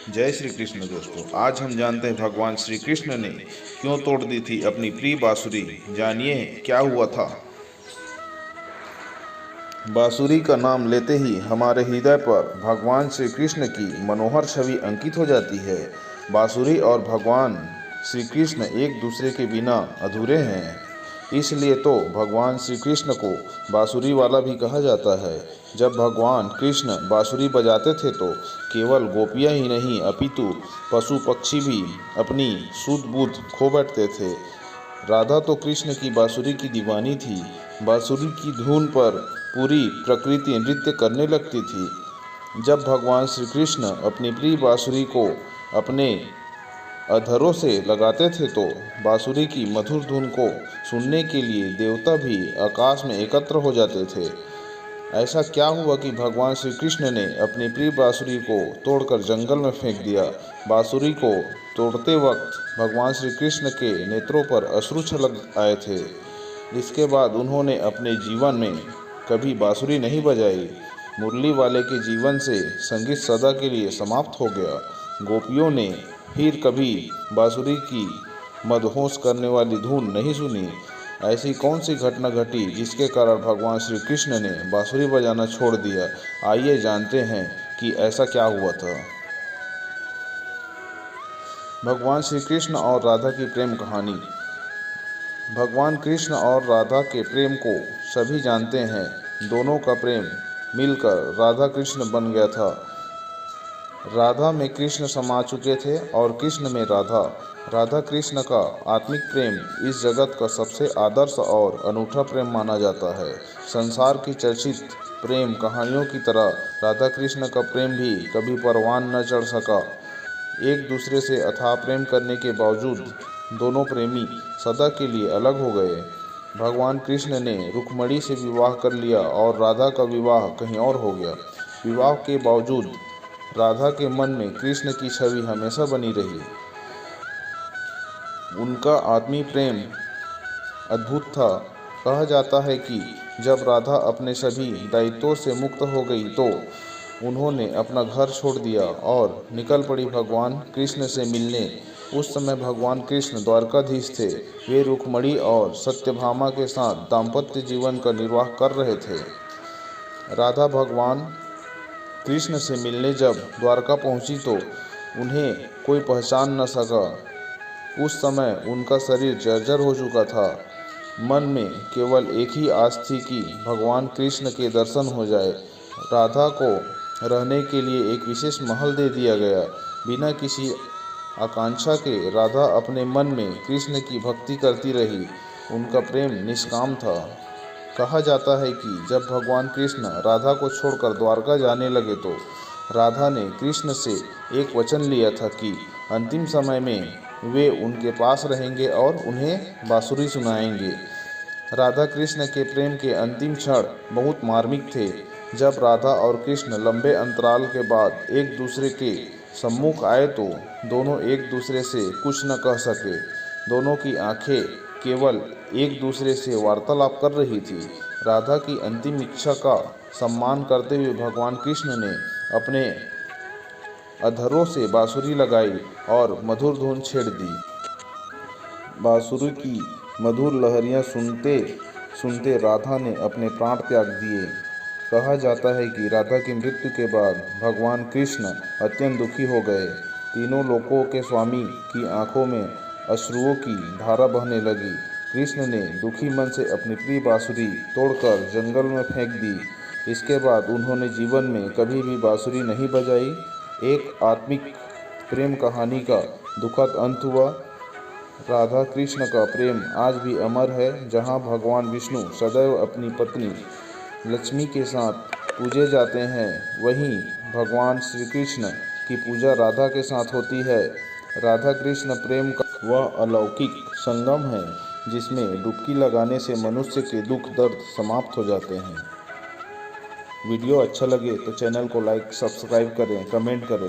जय श्री कृष्ण दोस्तों, आज हम जानते हैं भगवान श्री कृष्ण ने क्यों तोड़ दी थी अपनी प्रिय बांसुरी। जानिए क्या हुआ था। बांसुरी का नाम लेते ही हमारे हृदय पर भगवान श्री कृष्ण की मनोहर छवि अंकित हो जाती है। बांसुरी और भगवान श्री कृष्ण एक दूसरे के बिना अधूरे हैं, इसलिए तो भगवान श्री कृष्ण को बांसुरी वाला भी कहा जाता है। जब भगवान कृष्ण बांसुरी बजाते थे तो केवल गोपियां ही नहीं अपितु पशु पक्षी भी अपनी सुध बुध खो बैठते थे। राधा तो कृष्ण की बांसुरी की दीवानी थी। बांसुरी की धुन पर पूरी प्रकृति नृत्य करने लगती थी। जब भगवान श्री कृष्ण अपनी प्रिय बांसुरी को अपने अधरों से लगाते थे तो बांसुरी की मधुर धुन को सुनने के लिए देवता भी आकाश में एकत्र हो जाते थे। ऐसा क्या हुआ कि भगवान श्री कृष्ण ने अपनी प्रिय बांसुरी को तोड़कर जंगल में फेंक दिया। बांसुरी को तोड़ते वक्त भगवान श्री कृष्ण के नेत्रों पर अश्रु छलक आए थे। इसके बाद उन्होंने अपने जीवन में कभी बांसुरी नहीं बजाई। मुरली वाले के जीवन से संगीत सदा के लिए समाप्त हो गया। गोपियों ने फिर कभी बांसुरी की मदहोश करने वाली धुन नहीं सुनी। ऐसी कौन सी घटना घटी जिसके कारण भगवान श्री कृष्ण ने बांसुरी बजाना छोड़ दिया। आइए जानते हैं कि ऐसा क्या हुआ था। भगवान श्री कृष्ण और राधा की प्रेम कहानी। भगवान कृष्ण और राधा के प्रेम को सभी जानते हैं। दोनों का प्रेम मिलकर राधा कृष्ण बन गया था। राधा में कृष्ण समा चुके थे और कृष्ण में राधा। राधा कृष्ण का आत्मिक प्रेम इस जगत का सबसे आदर्श और अनूठा प्रेम माना जाता है। संसार की चर्चित प्रेम कहानियों की तरह राधा कृष्ण का प्रेम भी कभी परवान न चढ़ सका। एक दूसरे से अथाह प्रेम करने के बावजूद दोनों प्रेमी सदा के लिए अलग हो गए। भगवान कृष्ण ने रुक्मिणी से विवाह कर लिया और राधा का विवाह कहीं और हो गया। विवाह के बावजूद राधा के मन में कृष्ण की छवि हमेशा बनी रही। उनका आत्मीय प्रेम अद्भुत था। कहा जाता है कि जब राधा अपने सभी दायित्वों से मुक्त हो गई तो उन्होंने अपना घर छोड़ दिया और निकल पड़ी भगवान कृष्ण से मिलने। उस समय भगवान कृष्ण द्वारकाधीश थे। वे रुक्मिणी और सत्यभामा के साथ दाम्पत्य जीवन का निर्वाह कर रहे थे। राधा भगवान कृष्ण से मिलने जब द्वारका पहुंची तो उन्हें कोई पहचान न सका। उस समय उनका शरीर जर्जर हो चुका था। मन में केवल एक ही आस थी कि भगवान कृष्ण के दर्शन हो जाए। राधा को रहने के लिए एक विशेष महल दे दिया गया। बिना किसी आकांक्षा के राधा अपने मन में कृष्ण की भक्ति करती रही। उनका प्रेम निष्काम था। कहा जाता है कि जब भगवान कृष्ण राधा को छोड़कर द्वारका जाने लगे तो राधा ने कृष्ण से एक वचन लिया था कि अंतिम समय में वे उनके पास रहेंगे और उन्हें बांसुरी सुनाएंगे। राधा कृष्ण के प्रेम के अंतिम क्षण बहुत मार्मिक थे। जब राधा और कृष्ण लंबे अंतराल के बाद एक दूसरे के सम्मुख आए तो दोनों एक दूसरे से कुछ न कह सके। दोनों की आंखें केवल एक दूसरे से वार्तालाप कर रही थी। राधा की अंतिम इच्छा का सम्मान करते हुए भगवान कृष्ण ने अपने अधरों से बांसुरी लगाई और मधुर धुन छेड़ दी। बांसुरी की मधुर लहरियां सुनते सुनते राधा ने अपने प्राण त्याग दिए। कहा जाता है कि राधा की मृत्यु के बाद भगवान कृष्ण अत्यंत दुखी हो गए। तीनों लोकों के स्वामी की आंखों में अश्रुओं की धारा बहने लगी। कृष्ण ने दुखी मन से अपनी प्रिय बांसुरी तोड़कर जंगल में फेंक दी। इसके बाद उन्होंने जीवन में कभी भी बांसुरी नहीं बजाई। एक आत्मिक प्रेम कहानी का दुखद अंत हुआ। राधा कृष्ण का प्रेम आज भी अमर है। जहां भगवान विष्णु सदैव अपनी पत्नी लक्ष्मी के साथ पूजे जाते हैं, वहीं भगवान श्री कृष्ण की पूजा राधा के साथ होती है। राधा कृष्ण प्रेम का वह अलौकिक संगम है जिसमें डुबकी लगाने से मनुष्य के दुख दर्द समाप्त हो जाते हैं। वीडियो अच्छा लगे तो चैनल को लाइक सब्सक्राइब करें, कमेंट करें।